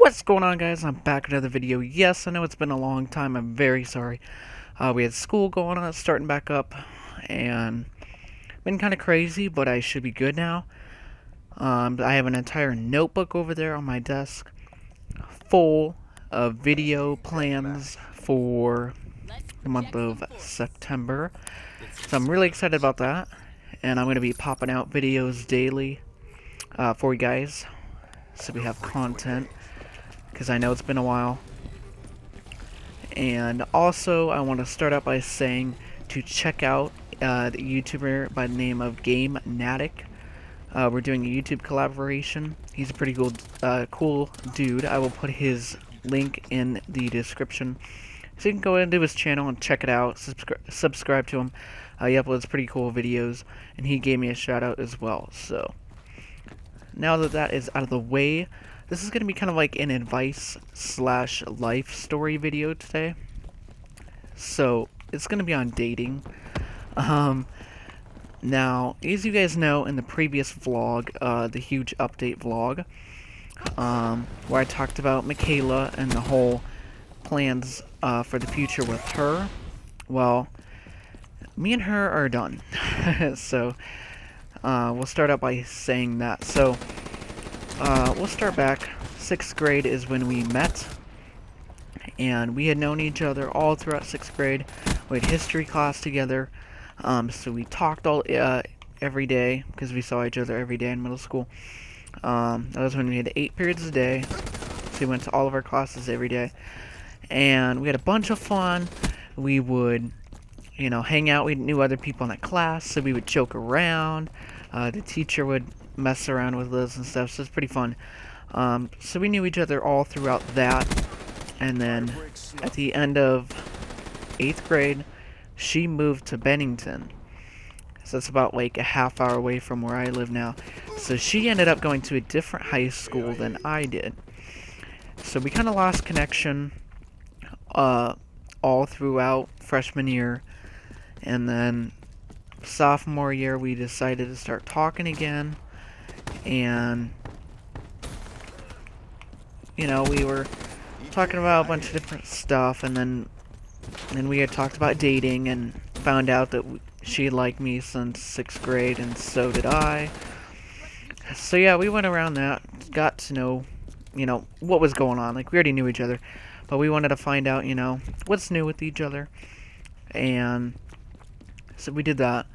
What's going on, guys? I'm back with another video. Yes, I know it's been a long time. I'm very sorry. We had school going on, starting back up, and been kind of crazy, but I should be good now. I have an entire notebook over there on my desk full of video plans for the month of September. So I'm really excited about that, and I'm going to be popping out videos daily for you guys, so we have content, because I know it's been a while. And also, I want to start out by saying to check out the YouTuber by the name of Game Natic. We're doing a YouTube collaboration. He's a pretty cool dude. I will put his link in the description, so you can go into his channel and check it out. Subscribe to him. He uploads pretty cool videos, and he gave me a shout out as well. So now that that is out of the way, this is going to be kind of like an advice slash life story video today. So it's going to be on dating. Now, as you guys know, in the previous vlog, the huge update vlog, where I talked about Michaela and the whole plans for the future with her, well, me and her are done. So we'll start out by saying that. So we'll start back. 6th grade is when we met, and we had known each other all throughout 6th grade. We had history class together, so we talked every day, because we saw each other every day in middle school. That was when we had 8 periods a day, so we went to all of our classes every day, and we had a bunch of fun. We would, hang out. We knew other people in the class, so we would joke around. The teacher would mess around with us and stuff, so it's pretty fun. So we knew each other all throughout that, and then at the end of 8th grade, she moved to Bennington, so that's about like a half hour away from where I live now. So she ended up going to a different high school than I did, so we kind of lost connection all throughout freshman year, and then sophomore year we decided to start talking again. And we were talking about a bunch of different stuff, and then we had talked about dating and found out that she liked me since 6th grade, and so did I. So yeah, we went around that, got to know what was going on. Like, we already knew each other, but we wanted to find out what's new with each other. And so we did that,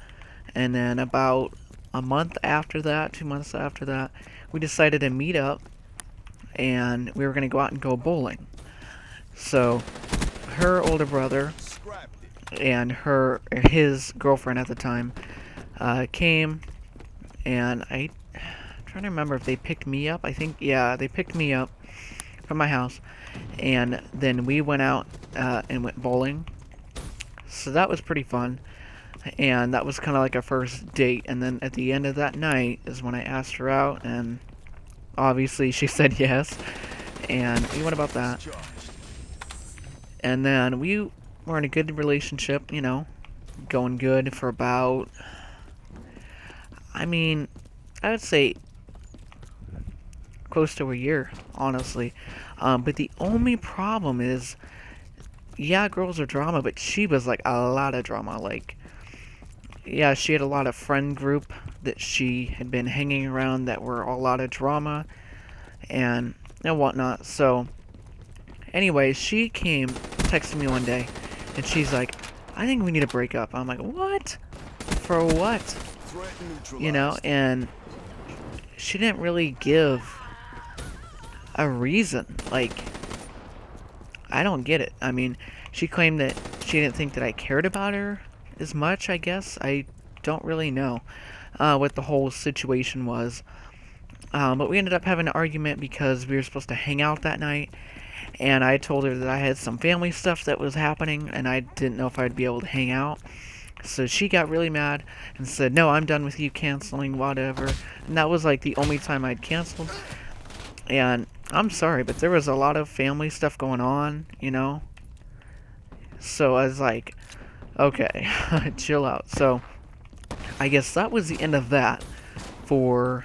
and then about a month after that, 2 months after that, we decided to meet up, and we were going to go out and go bowling. So her older brother and his girlfriend at the time came, and I'm trying to remember if they picked me up. I think, yeah, they picked me up from my house, and then we went out and went bowling. So that was pretty fun. And that was kind of like our first date. And then at the end of that night is when I asked her out, and obviously she said yes, and we went about that. And then we were in a good relationship, going good for about, I would say close to a year, honestly. But the only problem is, yeah, girls are drama, but she was like a lot of drama. Like, yeah, she had a lot of friend group that she had been hanging around that were a lot of drama and whatnot. So anyway, she came texting me one day, and she's like, I think we need to break up. I'm like, what? For what? And she didn't really give a reason. Like, I don't get it. She claimed that she didn't think that I cared about her as much, I guess. I don't really know what the whole situation was. But we ended up having an argument because we were supposed to hang out that night, and I told her that I had some family stuff that was happening, and I didn't know if I'd be able to hang out. So she got really mad and said, no, I'm done with you, canceling, whatever. And that was like the only time I'd canceled. And I'm sorry, but there was a lot of family stuff going on, So I was like, okay, chill out. So I guess that was the end of that for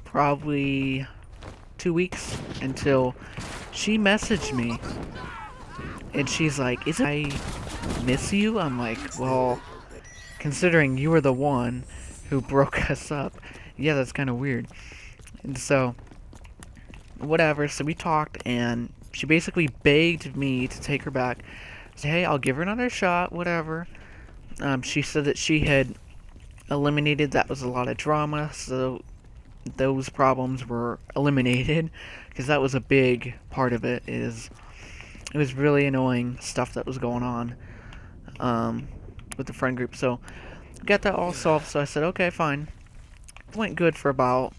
probably 2 weeks until she messaged me. And she's like, "Is it I miss you?" I'm like, "Well, considering you were the one who broke us up, yeah, that's kind of weird." And so, whatever, so we talked, and she basically begged me to take her back. Said, "Hey, I'll give her another shot, whatever." She said that she had eliminated, that was a lot of drama, so those problems were eliminated, because that was a big part of it, is it was really annoying stuff that was going on with the friend group. So got that all solved, so I said, okay, fine. It went good for about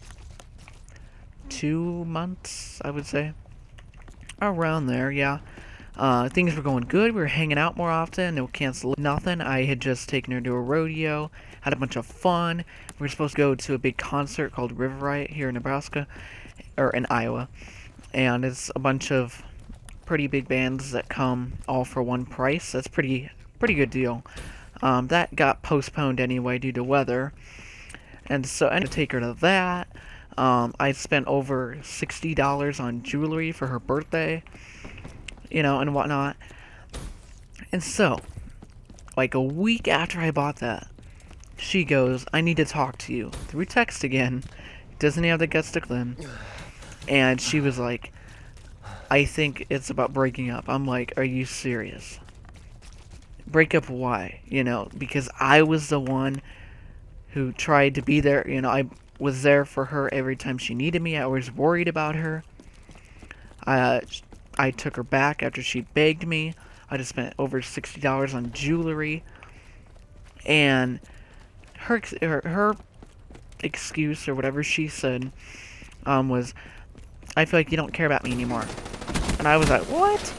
2 months, I would say. Around there, yeah. Things were going good. We were hanging out more often. No cancel nothing. I had just taken her to a rodeo, had a bunch of fun. We were supposed to go to a big concert called River Riot here in Nebraska, or in Iowa. And it's a bunch of pretty big bands that come all for one price. That's pretty good deal. That got postponed anyway due to weather. And so I had to take her to that. I spent over $60 on jewelry for her birthday, and whatnot. And so, like a week after I bought that, she goes, "I need to talk to you," through text again. Doesn't have the guts to clean. And she was like, "I think it's about breaking up." I'm like, "Are you serious? Break up why?" Because I was the one who tried to be there. I was there for her every time she needed me. I was worried about her. I took her back after she begged me. I just spent over $60 on jewelry. And her excuse, or whatever she said, was, "I feel like you don't care about me anymore." And I was like, "What?"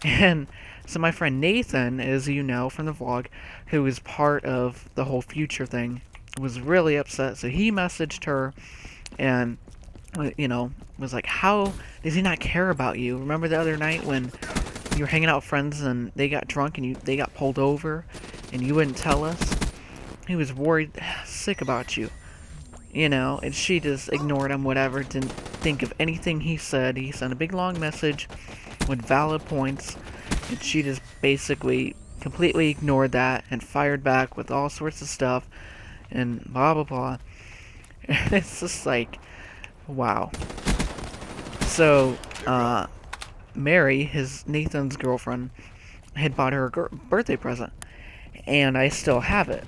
And so my friend Nathan, as you know from the vlog, who is part of the whole future thing, was really upset. So he messaged her and, was like, "How does he not care about you? Remember the other night when you were hanging out with friends and they got drunk and they got pulled over and you wouldn't tell us?" He was worried, sick about you. And she just ignored him, whatever, didn't think of anything he said. He sent a big long message with valid points, and she just basically completely ignored that and fired back with all sorts of stuff and blah blah blah. And it's just like, wow. So, Mary, Nathan's girlfriend, had bought her a birthday present, and I still have it.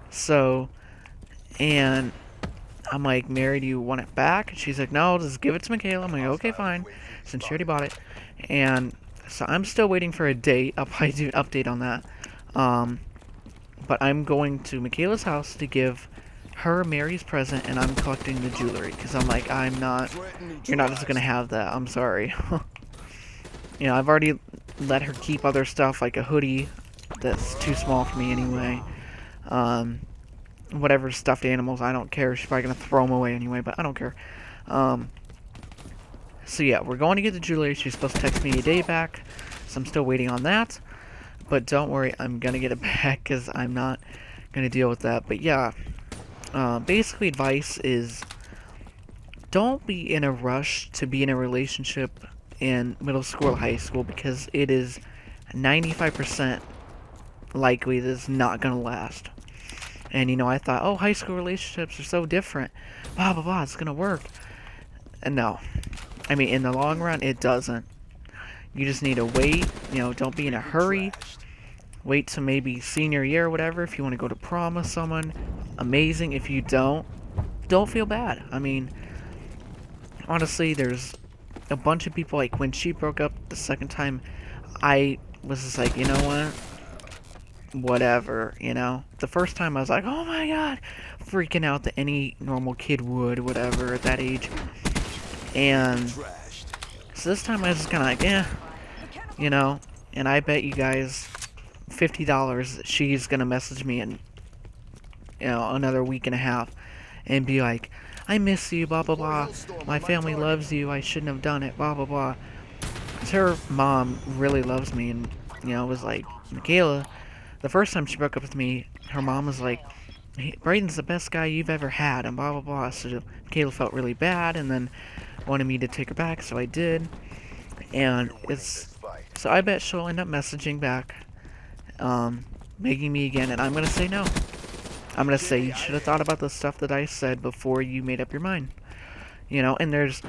So, and I'm like, "Mary, do you want it back?" And she's like, "No, just give it to Michaela." I'm like, "Okay, fine," since she already bought it. And so I'm still waiting for a date. I'll probably do an update on that. But I'm going to Michaela's house to give her Mary's present, and I'm collecting the jewelry, because I'm like, you're not just gonna have that. I'm sorry. I've already let her keep other stuff, like a hoodie that's too small for me anyway. Whatever stuffed animals, I don't care. She's probably gonna throw them away anyway, but I don't care. So yeah, we're going to get the jewelry. She's supposed to text me a day back, so I'm still waiting on that. But don't worry, I'm gonna get it back, because I'm not gonna deal with that. But yeah, basically advice is, don't be in a rush to be in a relationship in middle school or high school, because it is 95% likely that it's not gonna last. And I thought, oh, high school relationships are so different, blah blah blah, it's gonna work. And no, I mean, in the long run, it doesn't. You just need to wait. Don't be in a hurry. Wait till maybe senior year or whatever. If you want to go to prom with someone, amazing. If you don't feel bad. I mean, honestly, there's a bunch of people, like when she broke up the second time, I was just like, you know what? Whatever, The first time I was like, oh my god, freaking out that any normal kid would, whatever, at that age. And so this time I was just kind of like, and I bet you guys $50 that she's gonna message me in, another week and a half and be like, "I miss you, blah blah blah, my family loves you, I shouldn't have done it, blah blah blah." Because her mom really loves me, and, was like, Michaela, the first time she broke up with me, her mom was like, Brayden's the best guy you've ever had, and blah blah blah. So Kayla felt really bad, and then wanted me to take her back, so I did. And so I bet she'll end up messaging back, making me again, and I'm gonna say no. I'm gonna say you should have thought about the stuff that I said before you made up your mind. You know, and there's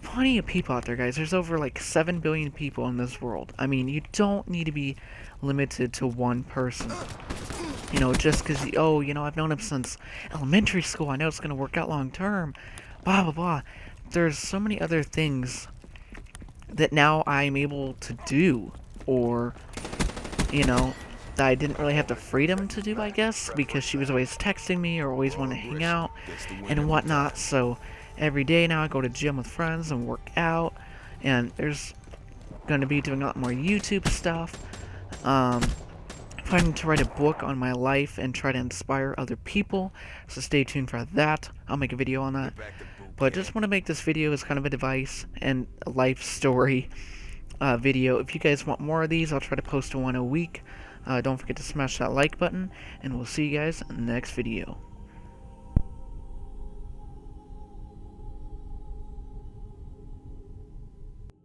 plenty of people out there, guys. There's over like 7 billion people in this world. I mean, you don't need to be limited to one person. You know, just because, oh, you know, I've known him since elementary school. I know it's going to work out long term. Blah, blah, blah. There's so many other things that now I'm able to do. Or, you know, that I didn't really have the freedom to do, I guess. Because she was always texting me or always wanting to hang out and whatnot. So every day now I go to gym with friends and work out. And there's going to be doing a lot more YouTube stuff. Planning to write a book on my life and try to inspire other people, so stay tuned for that. I'll make a video on that. But just want to make this video as kind of a advice and a life story video. If you guys want more of these, I'll try to post one a week. Don't forget to smash that like button, and we'll see you guys in the next video.